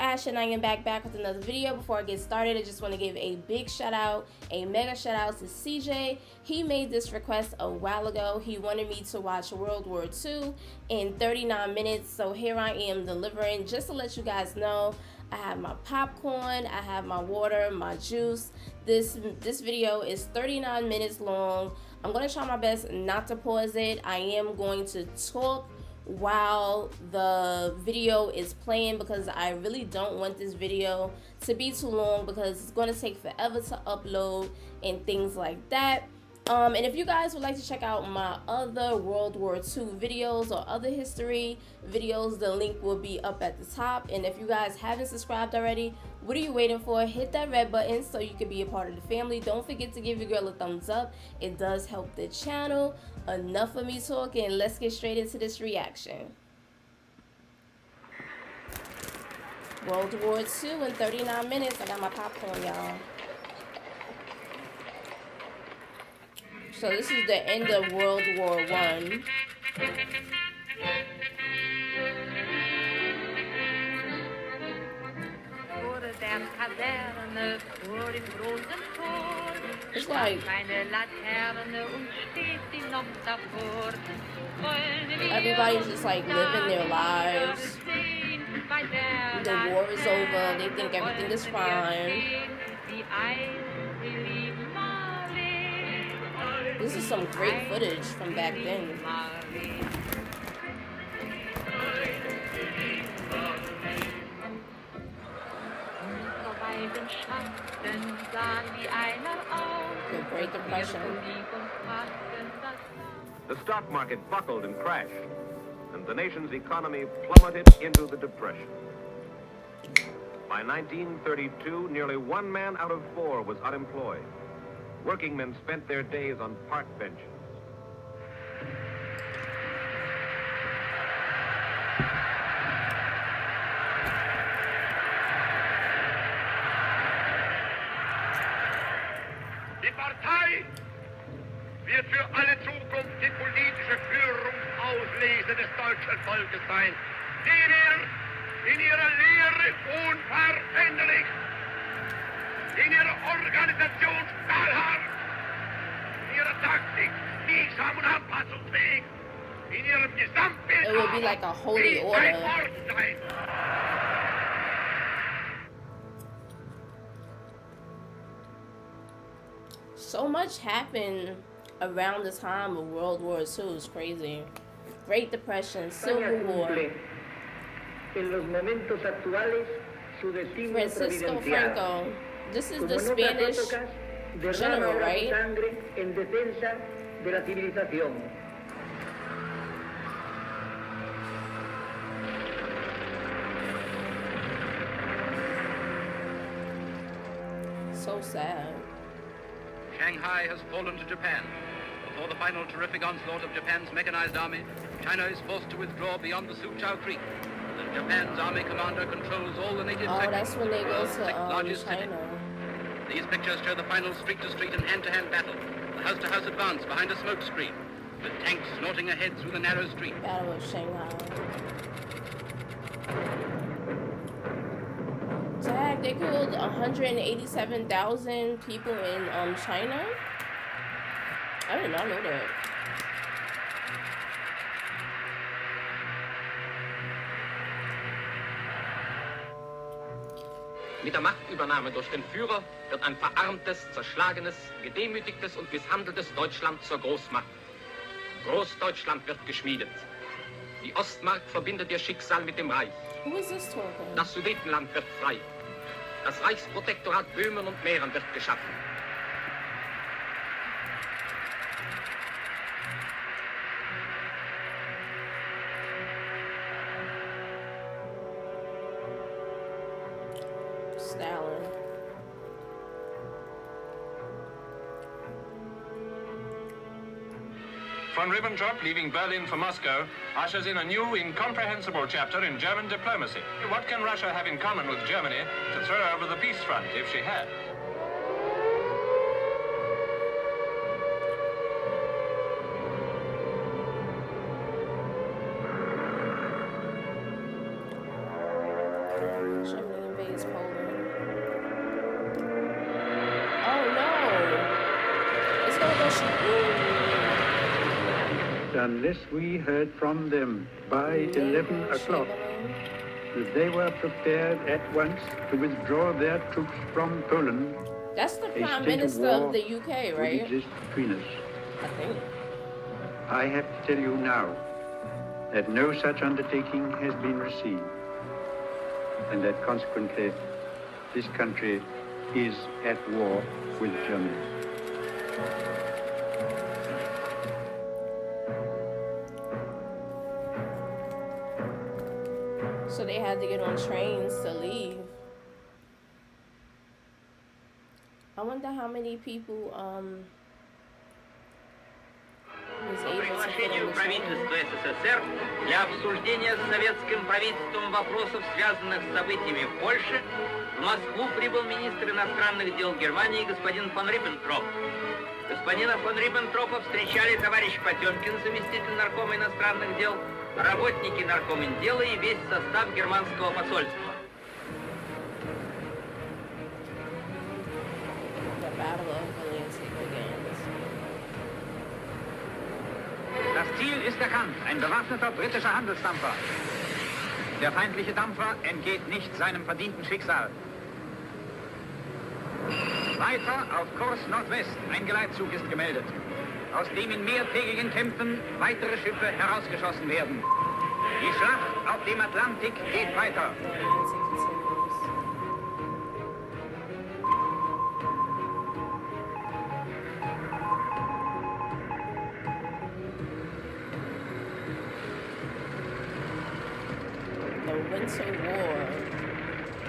Ash, and I am back with another video. Before I get started, I just want to give a big shout out, a mega shout out to CJ. He made this request a while ago. He wanted me to watch World War II in 39 minutes, so here I am delivering. Just to let you guys know, I have my popcorn, I have my water, my juice. This video is 39 minutes long. I'm going to try my best not to pause it. I am going to talk while the video is playing because I really don't want this video to be too long because it's going to take forever to upload and things like that. And if you guys would like to check out my other World War II videos or other history videos, the link will be up at the top. And if you guys haven't subscribed already, what are you waiting for? Hit that red button so you can be a part of the family. Don't forget to give your girl a thumbs up. It does help the channel. Enough of me talking. Let's get straight into this reaction. World War II in 39 minutes. I got my popcorn, y'all. So this is the end of World War I. It's like everybody's just like living their lives. The war is over. They think everything is fine. This is some great footage from back then. The Great Depression. The stock market buckled and crashed, and the nation's economy plummeted into the Depression. By 1932, nearly 1 man out of 4 was unemployed. Working men spent their days on park benches. Die Partei wird für alle Zukunft die politische Führungsausleser des deutschen Volkes sein, die wir in ihrer Lehre unveränderlich, in ihrer Organisation stahlhart, in ihrer Taktik biegsam und anpassungsfähig, in ihrem Gesamtbild It would be like a holy order. sein. So much happened around the time of World War II. It's crazy. Great Depression, Civil War. En los momentos actuales, su destino Francisco providencial. Franco. This is Como the en otras Spanish épocas, derrama general, ahora su right? sangre en defensa de la civilización. So sad. Shanghai has fallen to Japan. Before the final terrific onslaught of Japan's mechanized army, China is forced to withdraw beyond the Suchao Creek. Japan's army commander controls all the native Oh, sectors. that's when they go World's to sixth-largest city. China. These pictures show the final street-to-street and hand-to-hand battle. The house-to-house advance behind a smoke screen, with tanks snorting ahead through the narrow street. Battle of Shanghai. Dang, they killed 187,000 people in China? I did not know that. Mit der Machtübernahme durch den Führer wird ein verarmtes, zerschlagenes, gedemütigtes und misshandeltes Deutschland zur Großmacht. Großdeutschland wird geschmiedet. Die Ostmark verbindet ihr Schicksal mit dem Reich. Who is this talking? Das Sudetenland wird frei. Das Reichsprotektorat Böhmen und Mähren wird geschaffen. Stalin. Von Ribbentrop, leaving Berlin for Moscow, ushers in a new, incomprehensible chapter in German diplomacy. What can Russia have in common with Germany to throw over the peace front if she had? Germany unless we heard from them by 11 o'clock that they were prepared at once to withdraw their troops from Poland, That's the a Prime state Minister of war of the UK, would right? exist between us. I think. I have to tell you now that no such undertaking has been received, and that consequently this country is at war with Germany. So they had to get on trains to leave. I wonder how many people was able to fit on Приглашению the train. правительства СССР для обсуждения с советским правительством вопросов, связанных с событиями в Польше, в Москву прибыл министр иностранных дел Германии господин фон Риббентроп. Господина фон Риббентропа встречали товарищ Потемкин, заместитель наркома иностранных дел, работники наркоминдела и весь состав германского посольства. The Battle of Atlantic again. Das Ziel ist erkannt, ein bewaffneter britischer Handelsdampfer. Der feindliche Dampfer entgeht nicht seinem verdienten Schicksal. Weiter auf Kurs Nordwest, ein Geleitzug ist gemeldet, aus dem in mehrtägigen Kämpfen weitere Schiffe herausgeschossen werden. Die Schlacht auf dem Atlantik geht weiter. The Winter War.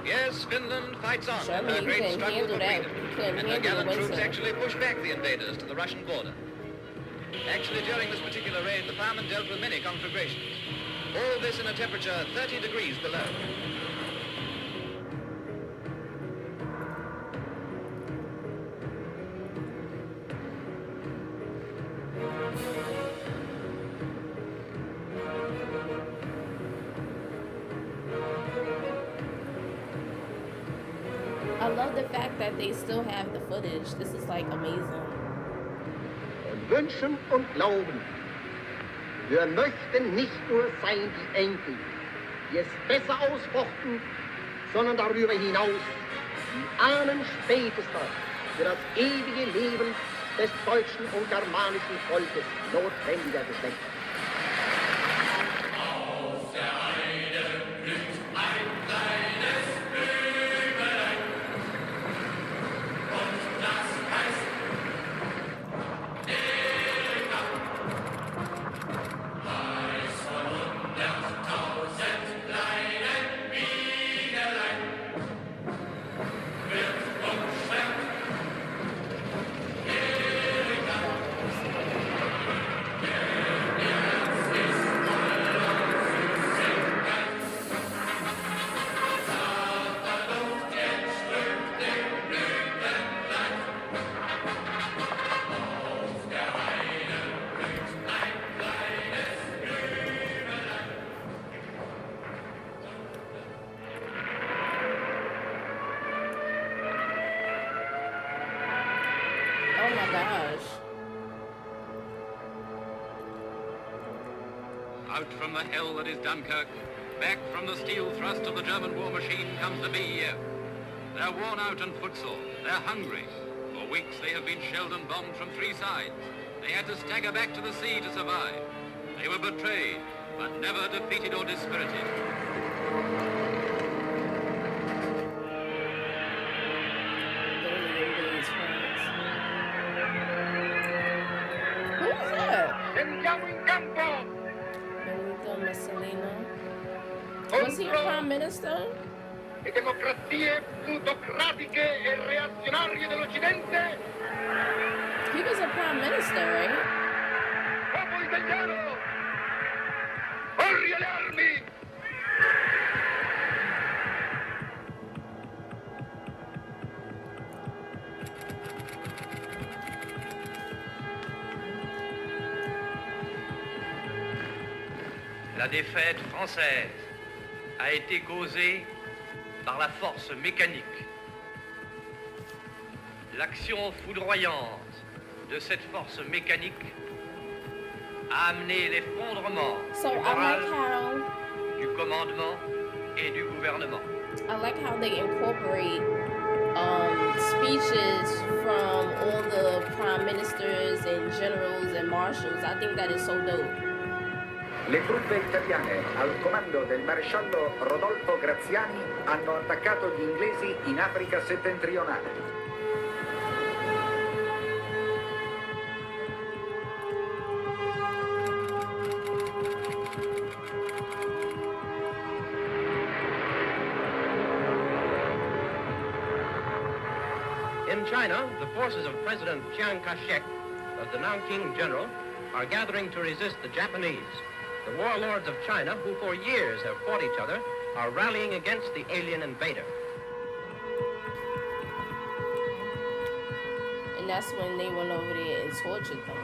Yes, Finland fights on in Germany her great couldn't struggle handle for that. freedom. Couldn't And her handle gallant the troops winter. actually pushed back the invaders to the Russian border. Actually, during this particular raid, the firemen dealt with many conflagrations. All this in a temperature 30 degrees below. I love the fact that they still have the footage. This is like amazing. Wünschen und glauben. Wir möchten nicht nur sein die Enkel, die es besser ausfochten, sondern darüber hinaus die Ahnen spätester für das ewige Leben des deutschen und germanischen Volkes notwendiger Geschlechter. Oh my gosh. Out from the hell that is Dunkirk, back from the steel thrust of the German war machine comes the WWII. They're worn out and footsore. They're hungry. For weeks they have been shelled and bombed from three sides. They had to stagger back to the sea to survive. They were betrayed, but never defeated or dispirited. Who's that? Scendiamo in campo Benito Mussolini. Was he a prime minister? le democrazie plutocratiche e reazionarie dell'Occidente. He was a prime minister, right? Popolo italiano, corri alle armi! La défaite française a été causée par la force mécanique. L'action foudroyante de cette force mécanique a amené l'effondrement So du I moral, like how du commandement et du gouvernement. I like how they incorporate speeches from all the prime ministers and generals and marshals. I think that is so dope. Le truppe italiane al comando del maresciallo Rodolfo Graziani hanno attaccato gli inglesi in Africa settentrionale. In China, the forces of President Chiang Kai-shek, the Nanking general, are gathering to resist the Japanese. The warlords of China, who for years have fought each other, are rallying against the alien invader. And that's when they went over there and tortured them.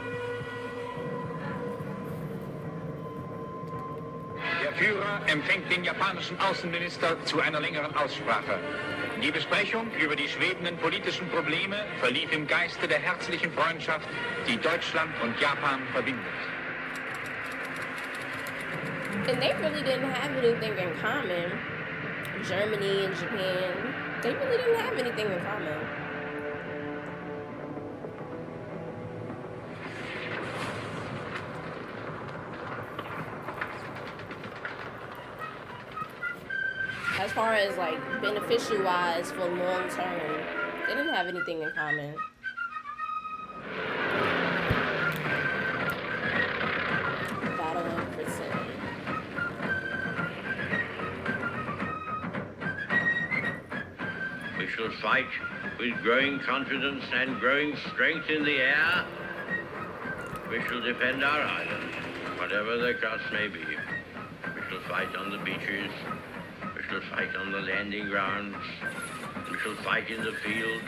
Der Führer empfängt den japanischen Außenminister zu einer längeren Aussprache. Die Besprechung über die schwebenden politischen Probleme verlief im Geiste der herzlichen Freundschaft, die Deutschland und Japan verbindet. And they really didn't have anything in common. Germany and Japan, they really didn't have anything in common. As far as like beneficial wise for long term, they didn't have anything in common. Battle of Britain. We shall fight with growing confidence and growing strength in the air. We shall defend our island, whatever the cost may be. We shall fight on the beaches. We shall fight on the landing grounds. We shall fight in the fields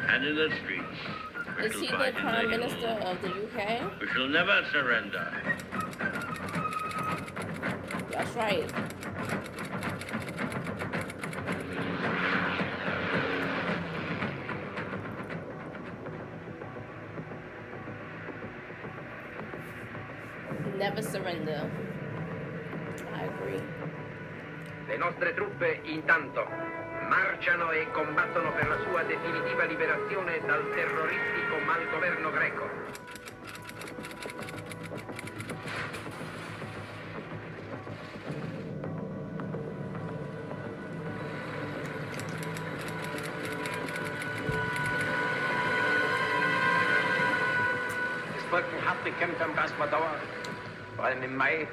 and in the streets. We Is shall he the fight in Prime the Minister hills. of the UK? We shall never surrender. That's right. Never surrender. I agree. Le nostre truppe, intanto, marciano e combattono per la sua definitiva liberazione dal terroristico malgoverno greco. Es folgten harte Kämpfe am Gasbadauer, vor allem im Mai,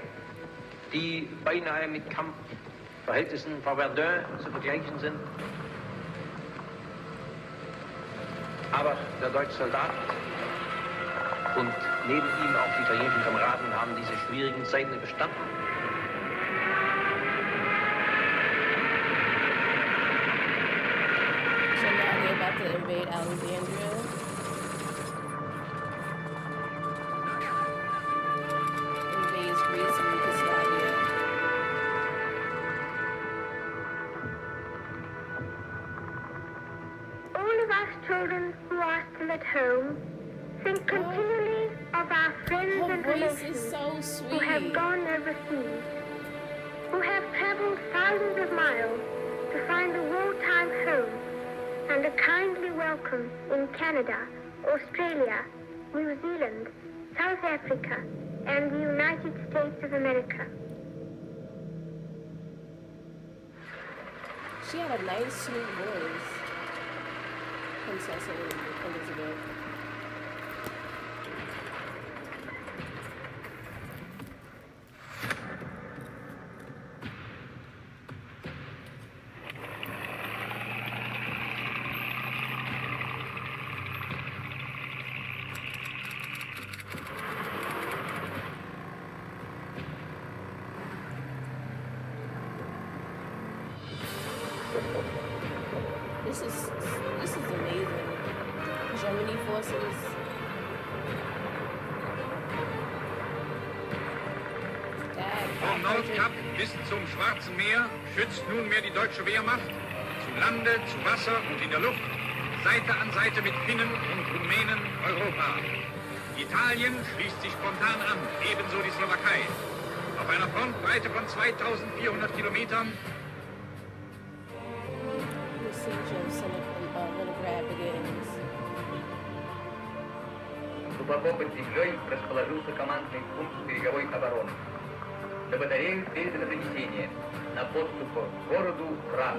die beinahe mit Kampfverhältnissen vor Verdun zu vergleichen sind. Aber der deutsche Soldat und neben ihm auch die italienischen Kameraden haben diese schwierigen Zeiten überstanden. So now they're about to invade Alexandria. Invades Greece and Yugoslavia. All of us children who are still at home think continually of our friends and relations who have gone overseas, who have traveled thousands of miles to find a wartime home and a kindly welcome in Canada, Australia, New Zealand, South Africa, and the United States of America. She had a nice, sweet voice. Princess Elizabeth. This is amazing. Germany forces. Vom Nordkap bis zum Schwarzen Meer schützt nunmehr die deutsche Wehrmacht zu Lande, zu Wasser und in der Luft Seite an Seite mit Finnen und Rumänen Europa. Italien schließt sich spontan an, ebenso die Slowakei. Auf einer Frontbreite von 2400 Kilometern The siege of Leningrad begins. Глубоко под землей расположился командный пункт береговой обороны. До батареи передано донесение. На подступах к городу враг.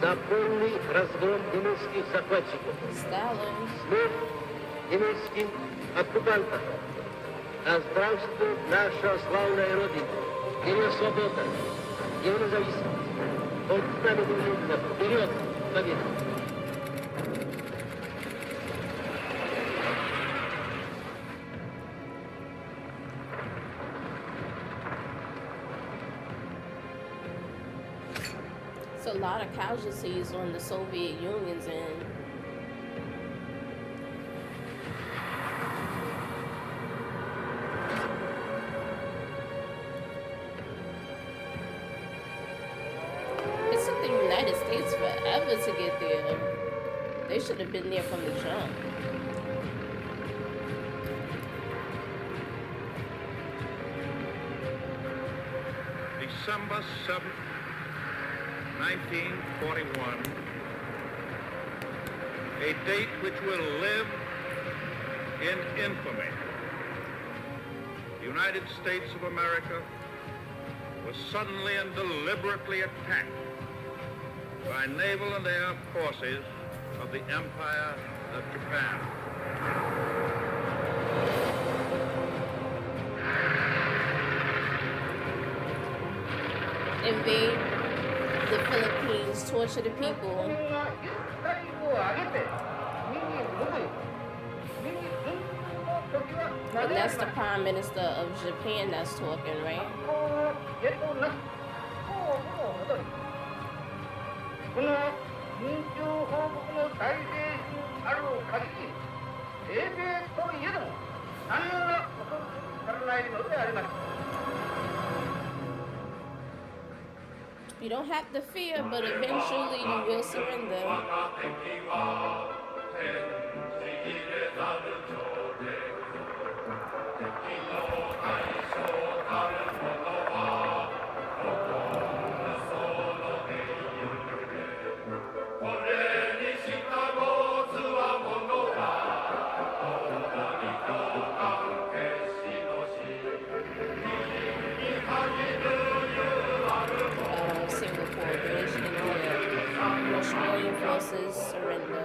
За полный разгром немецких захватчиков. Смерть немецким оккупантам. Да здравствует наша славная Родина. Ее свобода, ее независимость. Под нами движется вперед к победе. It's a lot of casualties on the Soviet Union's end. It took the United States forever to get there. They should have been there from the jump. December 7th, 1941, a date which will live in infamy. The United States of America was suddenly and deliberately attacked by naval and air forces of the Empire of Japan. Invade the Philippines, torture the people. And that's the Prime Minister of Japan that's talking, right? You don't have to fear, but eventually you will surrender. Australian forces surrender.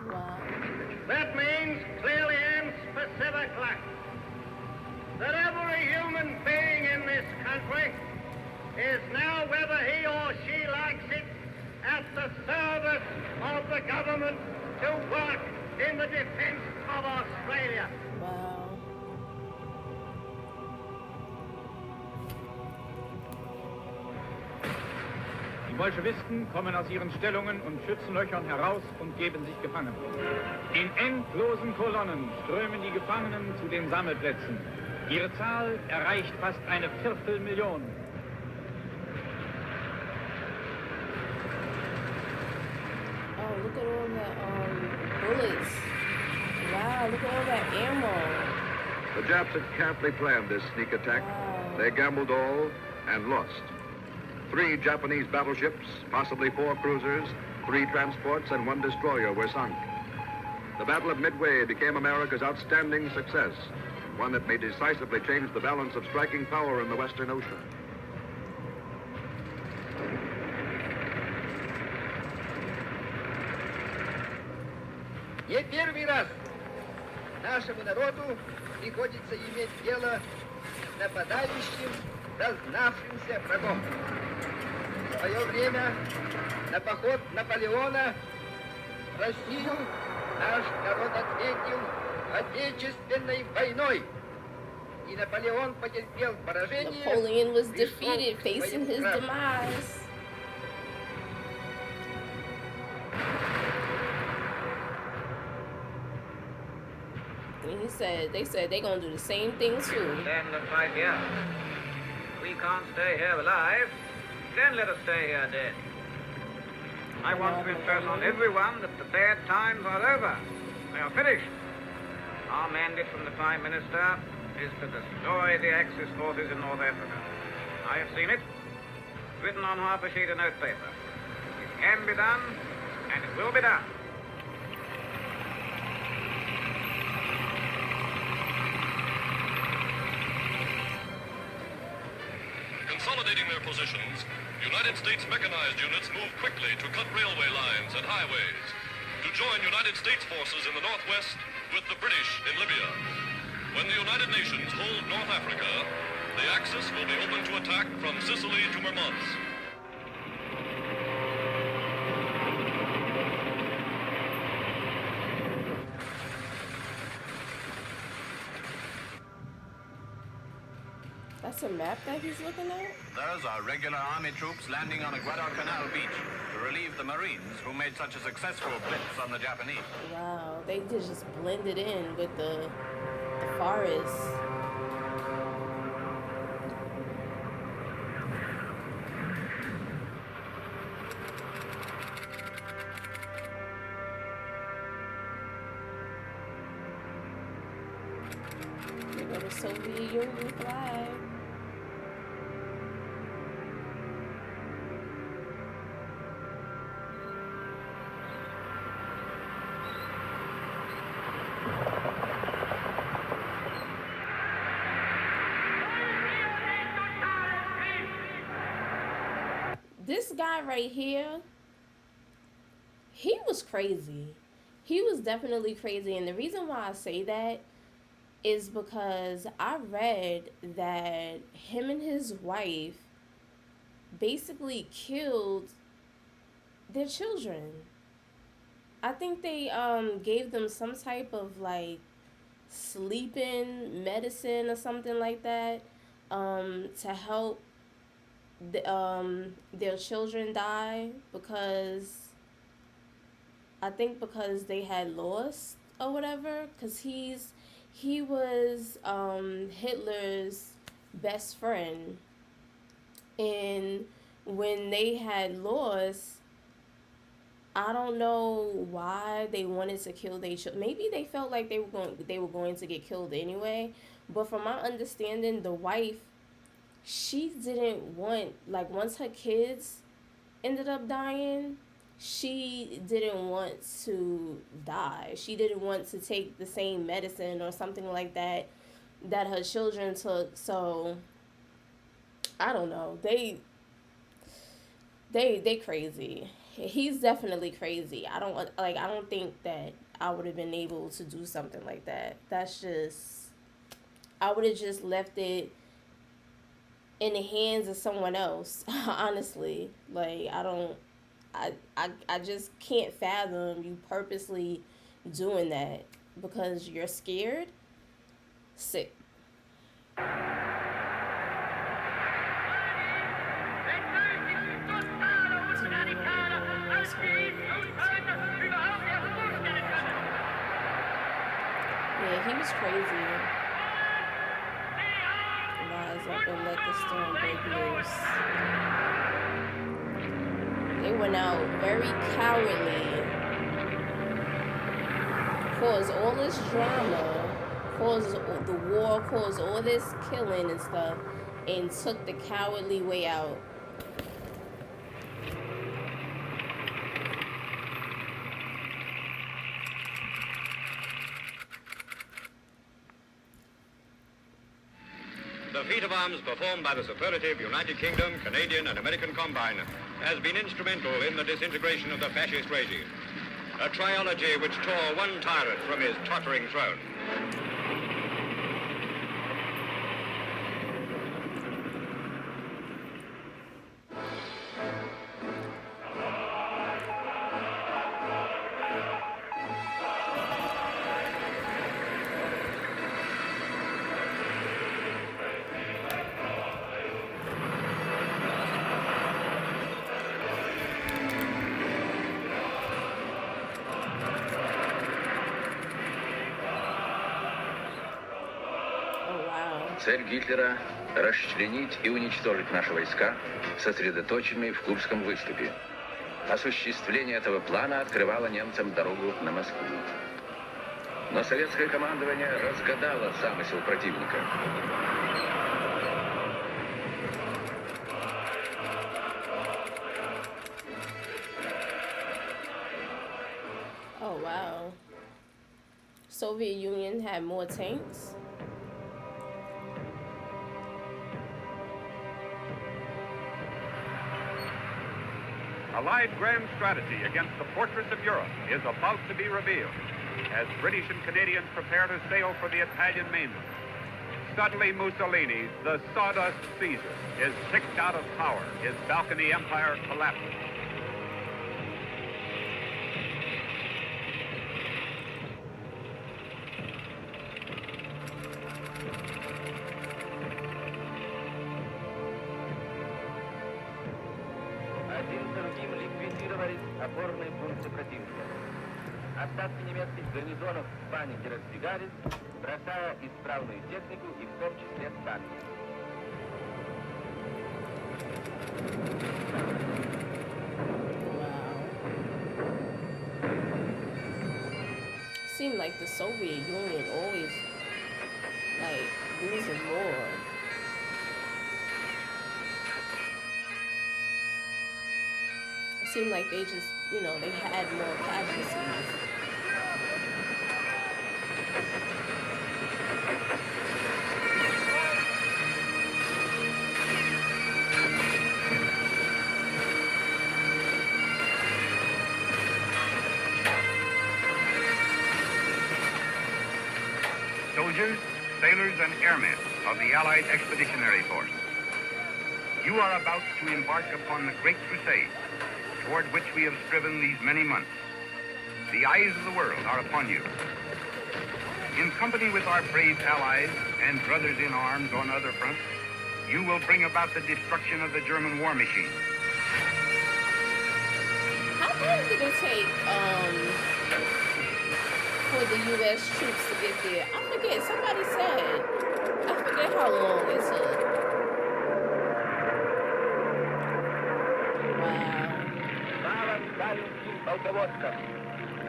Wow. That means clearly and specifically that every human being in this country is now, whether he or she likes it, at the service of the government to work in the defense of Australia. Wow. Die Bolschewisten kommen aus ihren Stellungen und Schützenlöchern heraus und geben sich gefangen. In endlosen Kolonnen strömen die Gefangenen zu den Sammelplätzen. Ihre Zahl erreicht fast eine Viertelmillion. Oh, look at all the bullets. Wow, look at all that ammo. The Japs had carefully planned this sneak attack. They gambled all and lost. 3 Japanese battleships, possibly 4 cruisers, 3 transports, and 1 destroyer were sunk. The Battle of Midway became America's outstanding success, one that may decisively change the balance of striking power in the Western Ocean. Не первый раз нашему народу приходится иметь дело с нападающим, дознавшимся врагом. В свое время на поход Наполеона в Россию наш народ ответил Отечественной войной. Napoleon was defeated, facing his demise. And they said they're gonna do the same thing too. Stand and fight here. We can't stay here alive. Then let us stay here dead. I want to impress on everyone that the bad times are over. They are finished. Our mandate from the Prime Minister is to destroy the Axis forces in North Africa. I have seen it, written on half a sheet of notepaper. It can be done, and it will be done. Consolidating their positions, United States mechanized units move quickly to cut railway lines and highways, to join United States forces in the northwest with the British in Libya. When the United Nations hold North Africa, the Axis will be open to attack from Sicily to Murmansk. That's a map that he's looking at? Those are regular army troops landing on a Guadalcanal beach to relieve the Marines who made such a successful blitz on the Japanese. Wow, they just blended in with the forest. They got a Soviet Union flag. This guy right here, he was crazy. He was definitely crazy. And the reason why I say that is because I read that him and his wife basically killed their children. I think they gave them some type of like sleeping medicine or something like that to help their children die, because I think because they had lost or whatever, because he was Hitler's best friend, and when they had lost, I don't know why they wanted to kill their children. Maybe they felt like they were going to get killed anyway. But from my understanding, the wife, she didn't want, like, once her kids ended up dying, she didn't want to die. She didn't want to take the same medicine or something like that her children took. So I don't know. They crazy. He's definitely crazy. I don't think that I would have been able to do something like that. That's just, I would have just left it in the hands of someone else, honestly. Like, I just can't fathom you purposely doing that because you're scared. Sick. Yeah, he was crazy. Rise up and let the storm break loose. They went out very cowardly, caused all this drama, caused the war, caused all this killing and stuff, and took the cowardly way out. The feat of arms performed by the superlative United Kingdom, Canadian, and American combine has been instrumental in the disintegration of the fascist regime. A trilogy which tore one tyrant from his tottering throne. Цель Гитлера – расчленить и уничтожить наши войска, сосредоточенные в Курском выступе. Осуществление этого плана открывало немцам дорогу на Москву. Но советское командование разгадало замысел противника. Oh, wow. Soviet Union had more tanks? Allied grand strategy against the fortress of Europe is about to be revealed as British and Canadians prepare to sail for the Italian mainland. Suddenly Mussolini, the sawdust Caesar, is kicked out of power. His balcony empire collapses. Опорные пункты противника. Остатки немецких гарнизонов в панике разбегались, бросая исправную технику и в том числе танки. Seemed like the Soviet Union always losing more. It seemed like they just, they had more casualties. Soldiers, sailors, and airmen of the Allied Expeditionary Force, you are about to embark upon the great crusade toward which we have striven these many months. The eyes of the world are upon you. In company with our brave allies and brothers in arms on other fronts, you will bring about the destruction of the German war machine. How long did it take for the U.S. troops to get there? I forget. Somebody said. I forget how long it took. Полководцам,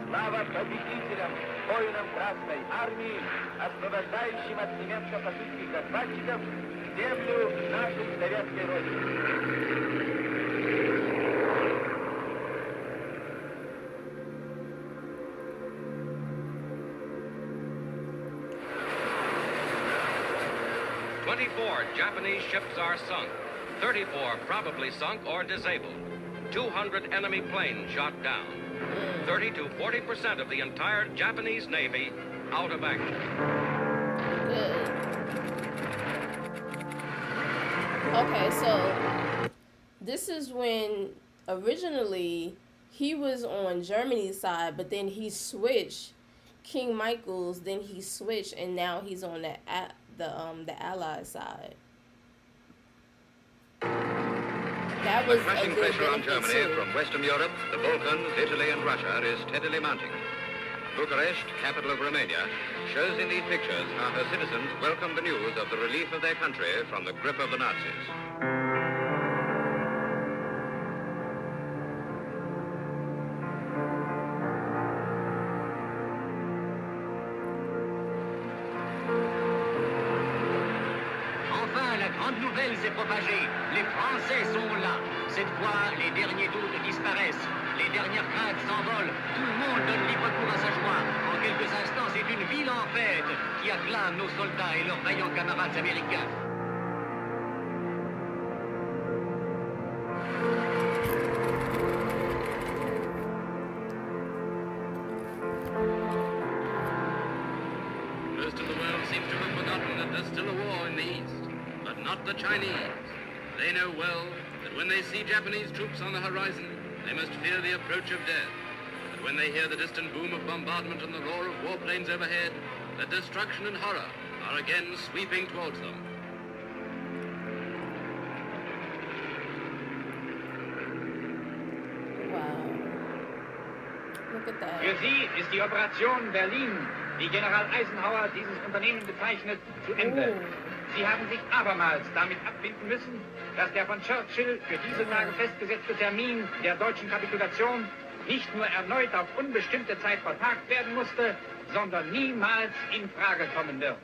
слава победителям, воинам Красной Армии, освобождающим от немецко-фашистских захватчиков землю нашей советской Родины. 24 Japanese ships are sunk, 34 probably sunk or disabled, 200 enemy planes shot down, 30 to 40% of the entire Japanese Navy out of action. Okay, so this is when originally he was on Germany's side, but then he switched. King Michael's, then he switched, and now he's on the Allied side. That was the crushing pressure on Germany from Western Europe, the Balkans, Italy and Russia is steadily mounting. Bucharest, capital of Romania, shows in these pictures how her citizens welcome the news of the relief of their country from the grip of the Nazis. Nouvelle s'est propagée. Les Français sont là. Cette fois, les derniers doutes disparaissent. Les dernières craintes s'envolent. Tout le monde donne libre cours à sa joie. En quelques instants, c'est une ville en fête qui acclame nos soldats et leurs vaillants camarades américains. Most of the world seems to have forgotten that there's still a war in the East. But not the Chinese. They know well that when they see Japanese troops on the horizon, they must fear the approach of death. But when they hear the distant boom of bombardment and the roar of warplanes overhead, that destruction and horror are again sweeping towards them. Wow. Look at that. Für Sie ist die Operation Berlin, wie General Eisenhower dieses Unternehmen bezeichnet, zu Ende. Sie haben sich abermals damit abfinden müssen, dass der von Churchill für diese Tage festgesetzte Termin der deutschen Kapitulation nicht nur erneut auf unbestimmte Zeit vertagt werden musste, sondern niemals in Frage kommen wird.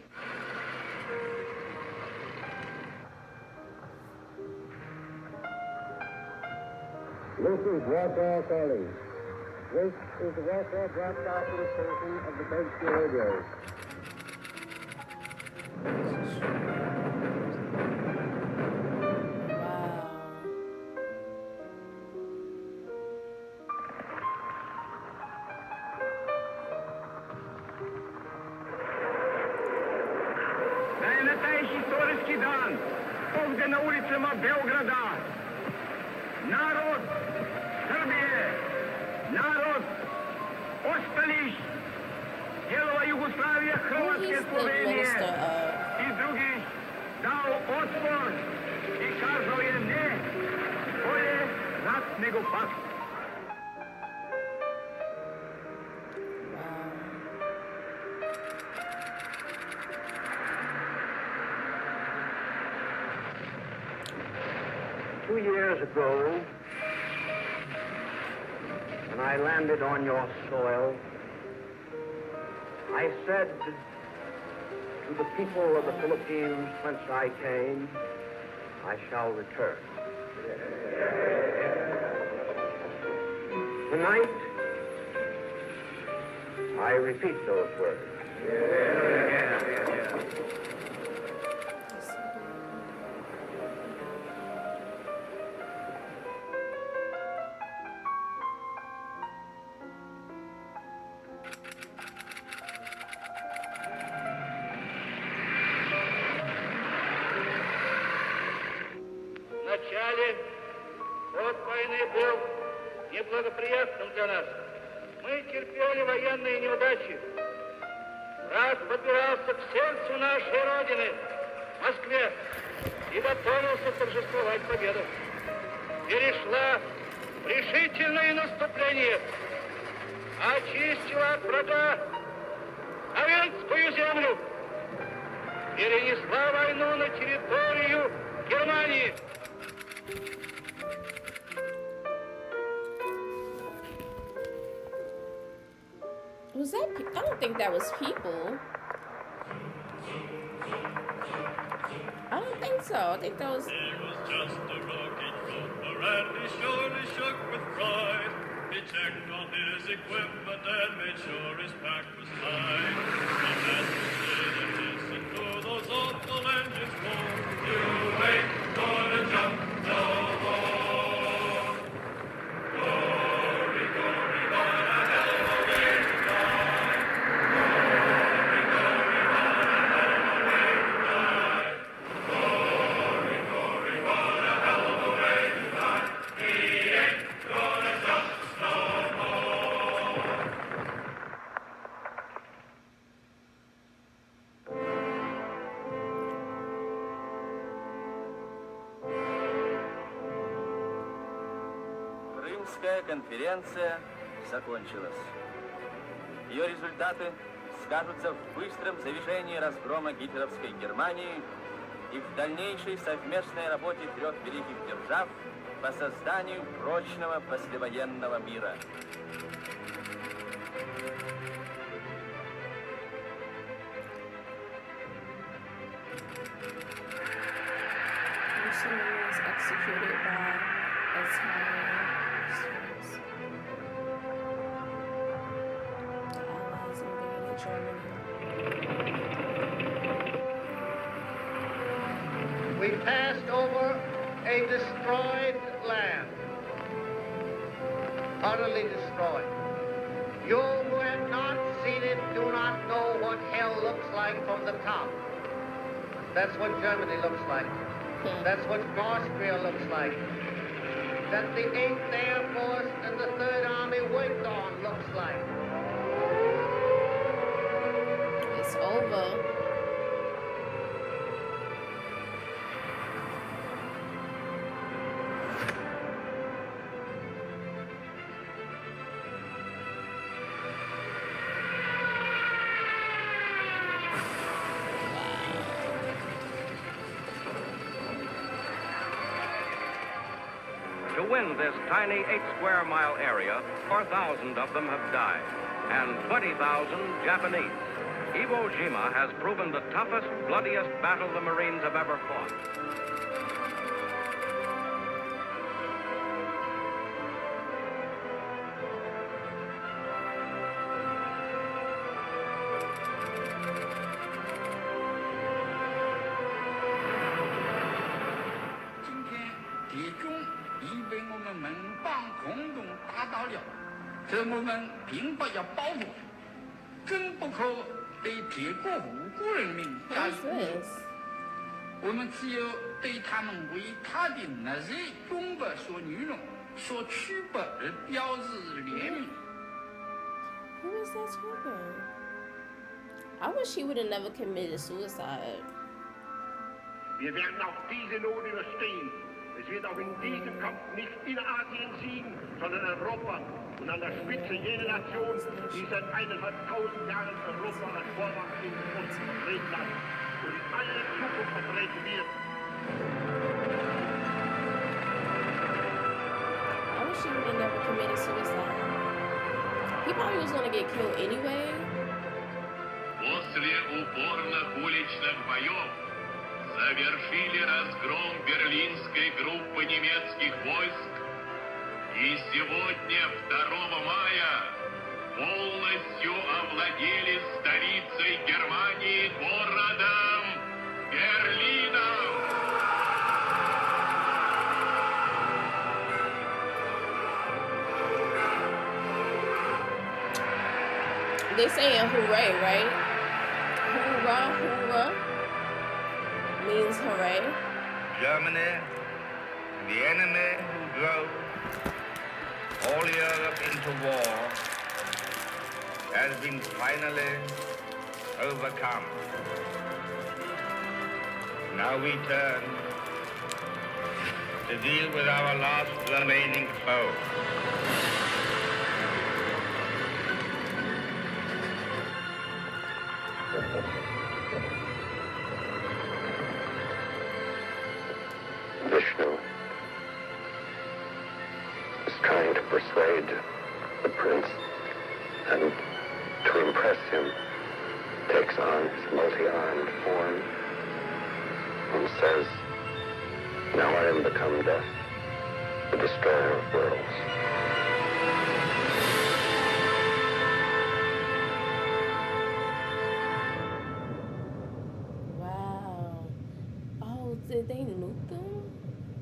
This is Warsaw calling. This is the Warsaw broadcasting station of the Belsky Radio. Исторический дан, овде на улицama Beograda. Народ Srbije, narod ostalih dijelova Jugoslavije, Hrvatske, Slovenije i drugih dao otpor i kazao je ne, bolje rat nego pakt. Two years ago, when I landed on your soil, I said to the people of the Philippines whence I came, I shall return. Tonight, I repeat those words. Вначале ход войны был неблагоприятным для нас. Мы терпели военные неудачи. Враг подбирался к сердцу нашей Родины, Москве, и готовился торжествовать победу. Перешла в решительное наступление, очистила от врага Советскую землю, перенесла войну на территорию Германии. Was that? I don't think that was people. I don't think so. I think that was. He was just a rookie trooper, and he surely shook with pride. He checked on his equipment and made sure his pack was tight. And as we stood and listened to those awful engines roar, you ain't gonna jump no more. Glory, glory, what a hell of a way to die. Glory, glory, what a hell of a way to die. Glory, glory, what a hell of a way to die. He ain't gonna jump no more. Крымская конференция закончилась. Ее результаты скажутся в быстром завершении разгрома гитлеровской Германии и в дальнейшей совместной работе трех великих держав по созданию прочного послевоенного мира. Mussolini was executed by Italians. The Allies invaded Germany. We passed over a destroyed land, utterly destroyed. You who have not seen it do not know what hell looks like from the top. That's what Germany looks like. That's what Austria looks like. That the 8th Air Force and the 3rd Army worked on looks like. It's over. To win this tiny 8-square-mile area, 4,000 of them have died, and 20,000 Japanese. Iwo Jima has proven the toughest, bloodiest battle the Marines have ever fought. Who is that talking? I wish he would have never committed suicide. Wir werden auch diese Not überstehen. Es wird auch in diesem Kampf nicht in Asien siegen, sondern Europa und an der Spitze jene Nation, die seit 1.500 Jahren Europa als Vormacht in uns vertreten hat und in alle Zukunft vertreten wird. I wish he would have never committed suicide. He probably was gonna get killed anyway. После упорных уличных боев завершили разгром берлинской группы немецких войск и сегодня, 2 мая, полностью овладели столицей Германии, городом Берлином. They saying hooray, right? Hoorah, hoorah means hooray. Germany, the enemy who drove all Europe into war, has been finally overcome. Now we turn to deal with our last remaining foe. Vishnu is trying to persuade the prince, and to impress him, takes on his multi-armed form and says, "Now I am become death, the destroyer of worlds." Wow. Oh, did they nuke them?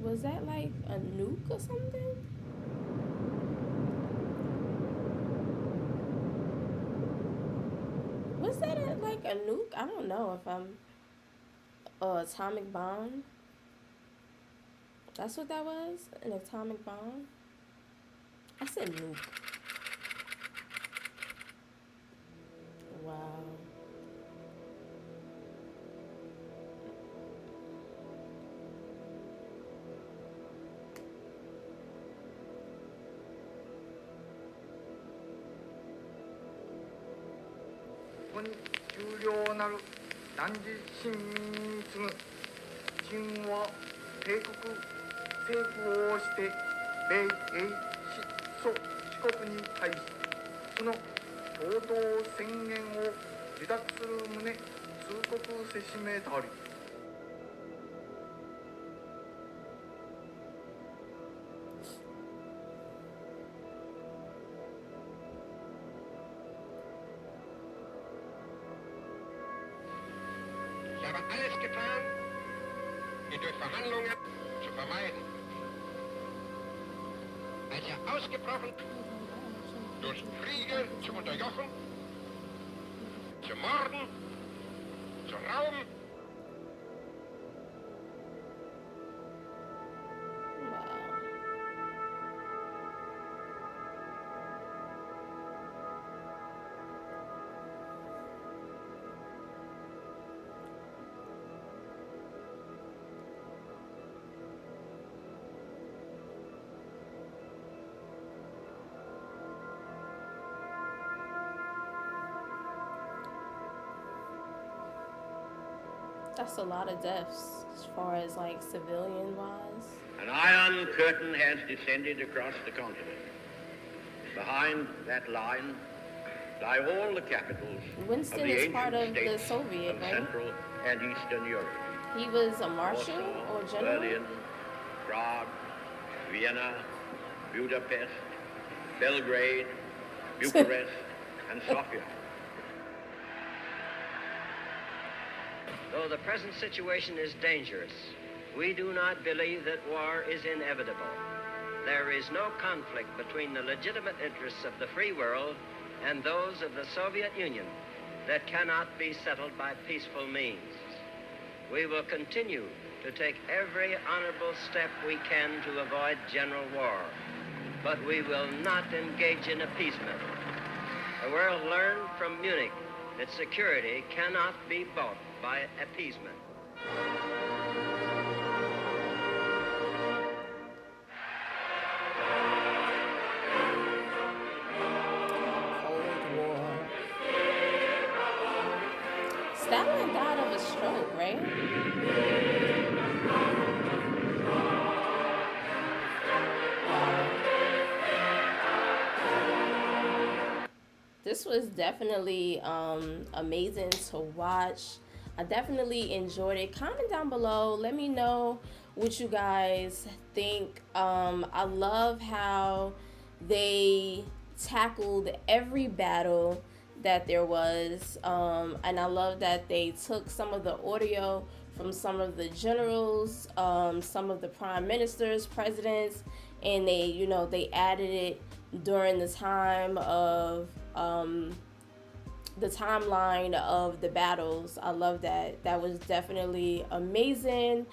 Was that like a nuke or something? Was that like a nuke? I don't know if I'm... atomic bomb? That's what that was? An atomic bomb? I said nuke. Wow. Ich habe alles getan, ihn durch Verhandlungen zu vermeiden. Als er ausgebrochen, durch Kriege zu unterjochen, zu morden, zu rauben. That's a lot of deaths as far as like civilian wise. An iron curtain has descended across the continent. Behind that line lie all the capitals Winston of the is ancient part of the states Soviet, of right? Central and Eastern Europe. He was a marshal Warsaw, or general? Berlin, Prague, Vienna, Budapest, Belgrade, Bucharest, and Sofia. Though the present situation is dangerous, we do not believe that war is inevitable. There is no conflict between the legitimate interests of the free world and those of the Soviet Union that cannot be settled by peaceful means. We will continue to take every honorable step we can to avoid general war, but we will not engage in appeasement. The world learned from Munich that security cannot be bought by appeasement. Stalin died of a stroke, right? This was definitely amazing to watch. I definitely enjoyed it. Comment down below. Let me know what you guys think. I love how they tackled every battle that there was, and I love that they took some of the audio from some of the generals, some of the prime ministers, presidents, and they, you know, they added it during the time of the timeline of the battles. I love that. That was definitely amazing.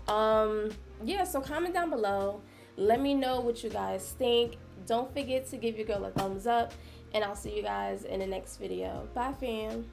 Yeah, so comment down below. Let me know what you guys think. Don't forget to give your girl a thumbs up, and I'll see you guys in the next video. Bye, fam.